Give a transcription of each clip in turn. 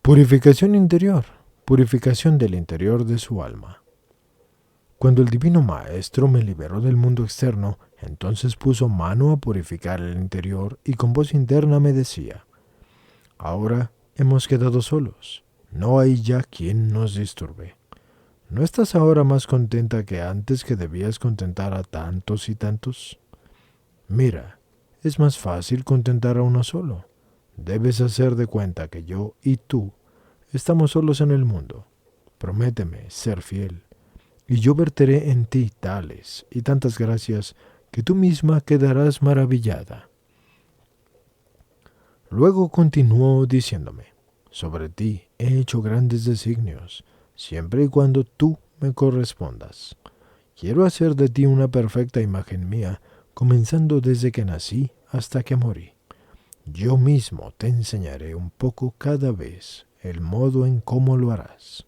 Purificación interior, purificación del interior de su alma. Cuando el Divino Maestro me liberó del mundo externo, entonces puso mano a purificar el interior y con voz interna me decía: ahora hemos quedado solos, no hay ya quien nos disturbe. ¿No estás ahora más contenta que antes que debías contentar a tantos y tantos? Mira, es más fácil contentar a uno solo. Debes hacer de cuenta que yo y tú estamos solos en el mundo. Prométeme ser fiel, y yo verteré en ti tales y tantas gracias que tú misma quedarás maravillada. Luego continuó diciéndome: sobre ti he hecho grandes designios, siempre y cuando tú me correspondas. Quiero hacer de ti una perfecta imagen mía, comenzando desde que nací hasta que morí. Yo mismo te enseñaré un poco cada vez el modo en cómo lo harás.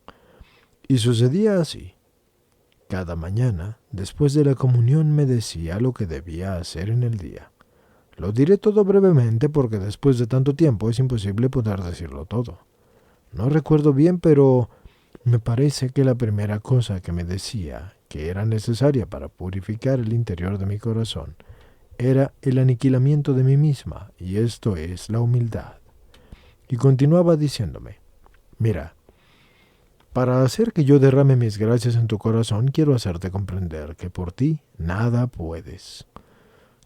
Y sucedía así. Cada mañana, después de la comunión, me decía lo que debía hacer en el día. Lo diré todo brevemente porque después de tanto tiempo es imposible poder decirlo todo. No recuerdo bien, pero me parece que la primera cosa que me decía que era necesaria para purificar el interior de mi corazón era el aniquilamiento de mí misma, y esto es la humildad. Y continuaba diciéndome: mira, para hacer que yo derrame mis gracias en tu corazón, quiero hacerte comprender que por ti nada puedes.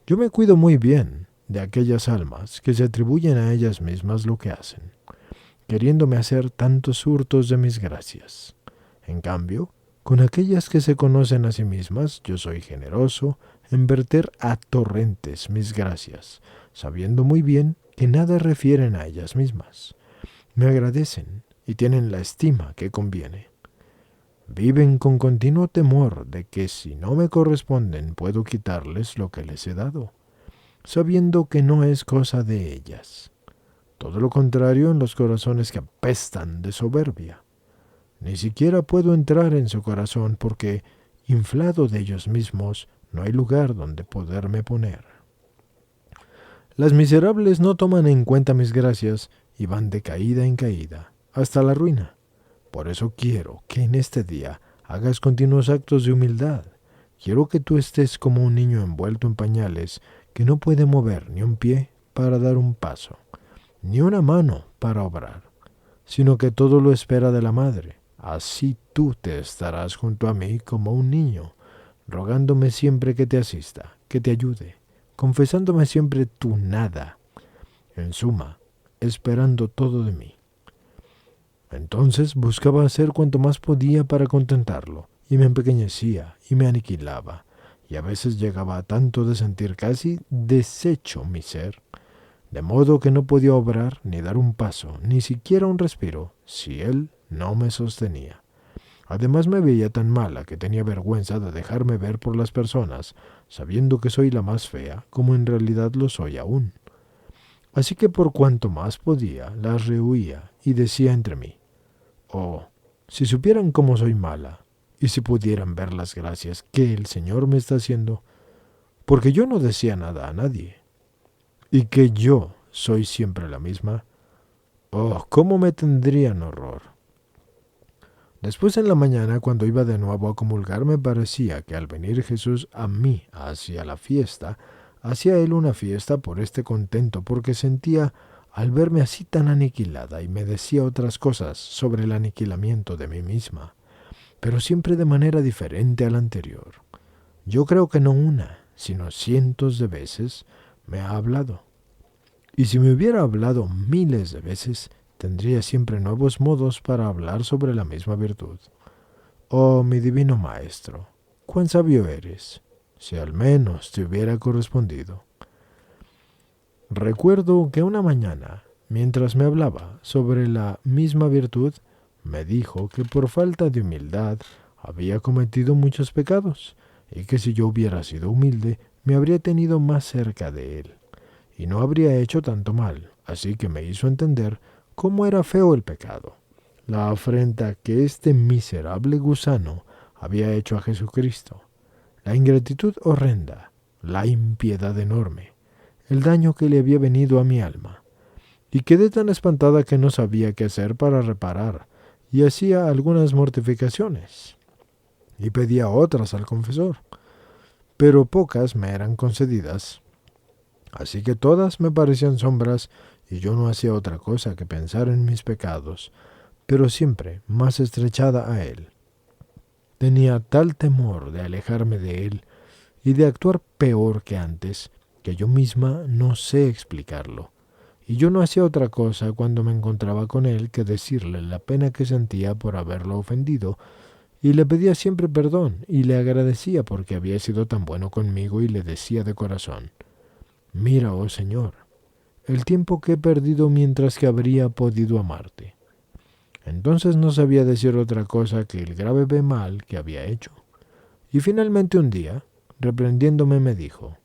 Yo me cuido muy bien de aquellas almas que se atribuyen a ellas mismas lo que hacen, queriéndome hacer tantos hurtos de mis gracias. En cambio, con aquellas que se conocen a sí mismas, yo soy generoso en verter a torrentes mis gracias, sabiendo muy bien que nada refieren a ellas mismas. Me agradecen y tienen la estima que conviene. Viven con continuo temor de que si no me corresponden puedo quitarles lo que les he dado, sabiendo que no es cosa de ellas. Todo lo contrario en los corazones que apestan de soberbia. Ni siquiera puedo entrar en su corazón porque, inflado de ellos mismos, no hay lugar donde poderme poner. Las miserables no toman en cuenta mis gracias y van de caída en caída, hasta la ruina. Por eso quiero que en este día hagas continuos actos de humildad. Quiero que tú estés como un niño envuelto en pañales que no puede mover ni un pie para dar un paso, ni una mano para obrar, sino que todo lo espera de la madre. Así tú te estarás junto a mí como un niño, rogándome siempre que te asista, que te ayude, confesándome siempre tu nada, en suma, esperando todo de mí. Entonces buscaba hacer cuanto más podía para contentarlo, y me empequeñecía y me aniquilaba, y a veces llegaba a tanto de sentir casi deshecho mi ser, de modo que no podía obrar ni dar un paso, ni siquiera un respiro, si él no me sostenía. Además me veía tan mala que tenía vergüenza de dejarme ver por las personas, sabiendo que soy la más fea, como en realidad lo soy aún. Así que por cuanto más podía, las rehuía y decía entre mí: oh, si supieran cómo soy mala, y si pudieran ver las gracias que el Señor me está haciendo, porque yo no decía nada a nadie, y que yo soy siempre la misma, oh, cómo me tendrían horror. Después en la mañana, cuando iba de nuevo a comulgar, me parecía que al venir Jesús a mí hacia la fiesta, hacía él una fiesta por este contento, porque sentía al verme así tan aniquilada y me decía otras cosas sobre el aniquilamiento de mí misma, pero siempre de manera diferente a la anterior. Yo creo que no una, sino cientos de veces me ha hablado. Y si me hubiera hablado miles de veces, tendría siempre nuevos modos para hablar sobre la misma virtud. Oh, mi divino Maestro, cuán sabio eres, si al menos te hubiera correspondido. Recuerdo que una mañana, mientras me hablaba sobre la misma virtud, me dijo que por falta de humildad había cometido muchos pecados, y que si yo hubiera sido humilde, me habría tenido más cerca de él, y no habría hecho tanto mal. Así que me hizo entender cómo era feo el pecado, la afrenta que este miserable gusano había hecho a Jesucristo, la ingratitud horrenda, la impiedad enorme, el daño que le había venido a mi alma, y quedé tan espantada que no sabía qué hacer para reparar, y hacía algunas mortificaciones, y pedía otras al confesor, pero pocas me eran concedidas, así que todas me parecían sombras, y yo no hacía otra cosa que pensar en mis pecados, pero siempre más estrechada a él. Tenía tal temor de alejarme de él y de actuar peor que antes, que yo misma no sé explicarlo. Y yo no hacía otra cosa cuando me encontraba con él que decirle la pena que sentía por haberlo ofendido, y le pedía siempre perdón, y le agradecía porque había sido tan bueno conmigo, y le decía de corazón: mira, oh Señor, el tiempo que he perdido mientras que habría podido amarte. Entonces no sabía decir otra cosa que el grave mal que había hecho. Y finalmente un día, reprendiéndome, me dijo: